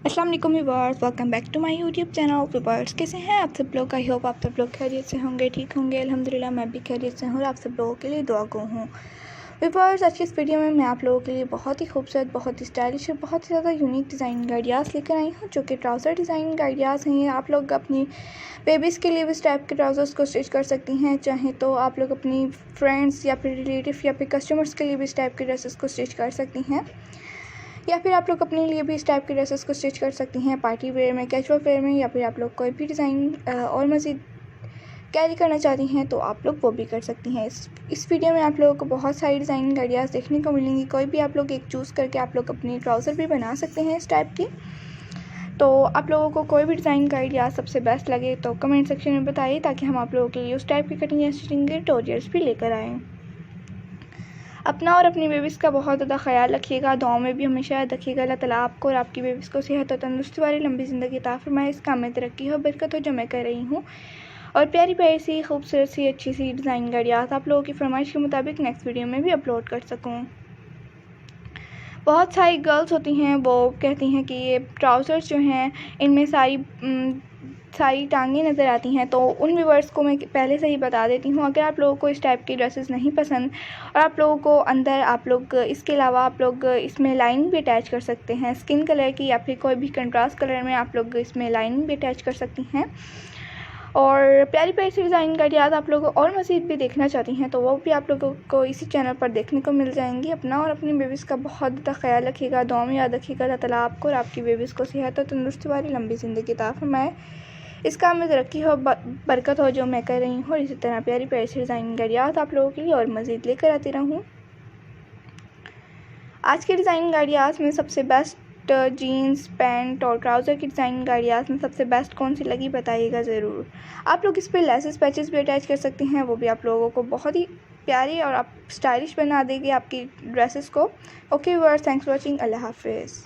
अस्सलाम वालेकुम viewers, welcome back to my YouTube channel viewers. कैसे हैं आप सब लोग? आई होप आप सब लोग खैरियत से होंगे, ठीक होंगे। अल्हम्दुलिल्लाह मैं भी खैरियत से हूँ और आप सब लोगों के लिए दुआ गो हूँ। व्यूअर्स, आज की इस वीडियो में मैं आप लोगों के लिए बहुत ही खूबसूरत, बहुत ही स्टाइलिश और बहुत ही ज़्यादा यूनिक डिज़ाइन आइडियाज़ लेकर आई हूँ, जो कि ट्राउज़र डिज़ाइन आइडियाज़ हैं। आप लोग अपनी बेबीज़ के लिए भी इस टाइप के ट्राउज़र्स को स्टिच कर सकती हैं। चाहे तो आप लोग अपनी फ्रेंड्स या फिर रिलेटिव या फिर कस्टमर्स के लिए भी इस टाइप के ड्रेसेस को स्टिच कर सकती हैं, या फिर आप लोग अपने लिए भी इस टाइप के ड्रेसेस को स्टिच कर सकती हैं पार्टी वेयर में, कैजुअल वेयर में, या फिर आप लोग कोई भी डिज़ाइन और मज़ीद कैरी करना चाहती हैं तो आप लोग वो भी कर सकती हैं। इस वीडियो में आप लोगों को बहुत सारी डिज़ाइनिंग आइडियाज़ देखने को मिलेंगी। कोई भी आप लोग एक चूज़ करके आप लोग अपनी ट्राउज़र भी बना सकते हैं इस टाइप की। तो आप लोगों को कोई भी डिज़ाइन का आइडिया सबसे बेस्ट लगे तो कमेंट सेक्शन में बताइए, ताकि हम आप लोगों के लिए उस टाइप की कटिंग या स्टिचिंग के ट्यूटोरियल्स भी लेकर आएँ। अपना और अपनी बेबीज़ का बहुत ज़्यादा ख्याल रखिएगा, दुआओं में भी हमेशा याद रखिएगा। अल्लाह ताला आपको और आपकी बेबीज़ को सेहत और तंदुरुस्ती वाली लंबी ज़िंदगी अता फरमाए। इस काम में तरक्की हो, बरकत हो, जो मैं कर रही हूँ। और प्यारी प्यारी सी खूबसूरत सी अच्छी सी डिज़ाइन आइडियाज़ आप लोगों की फरमाइश के मुताबिक नेक्स्ट वीडियो में भी अपलोड कर सकूँ। बहुत सारी गर्ल्स होती हैं, वो कहती हैं कि ये ट्राउज़र्स जो हैं इनमें सारी टांगें नज़र आती हैं। तो उन व्यूअर्स को मैं पहले से ही बता देती हूँ, अगर आप लोगों को इस टाइप की ड्रेसेस नहीं पसंद और आप लोगों को अंदर आप लोग इसके अलावा आप लोग इसमें लाइनिंग भी अटैच कर सकते हैं, स्किन कलर की या फिर कोई भी कंट्रास्ट कलर में आप लोग इसमें लाइनिंग भी अटैच कर सकती हैं। और प्यारी प्यारी सी डिज़ाइन आइडियाज़ आप लोग और मज़ीद भी देखना चाहती हैं तो वो भी आप लोगों को इसी चैनल पर देखने को मिल जाएंगी। अपना और अपनी बेबीज़ का बहुत ज़्यादा ख्याल रखिएगा, दुआ में याद रखिएगा। अल्लाह ताला आपको और आपकी बेबीज़ को सेहत और तंदुरुस्ती वाली लंबी ज़िंदगी अता फरमाए। इस काम में तरक्की हो, बरकत हो, जो मैं कर रही हूँ। और इसी तरह प्यारी प्यारी सी डिज़ाइन आइडियाज़ आप लोगों के लिए और मज़ीद लेकर आती रहूँ। आज के डिज़ाइन आइडियाज़ में सबसे बेस्ट जीन्स, पैंट और ट्राउज़र की डिज़ाइन आइडियाज़ में सबसे बेस्ट कौन सी लगी बताइएगा ज़रूर। आप लोग इस पर लेसेस पैचेस भी अटैच कर सकते हैं, वो भी आप लोगों को बहुत ही प्यारी और आप स्टाइलिश बना देगी आपकी ड्रेसेस को। Okay viewers, thanks for watching. अल्लाह हाफिज़।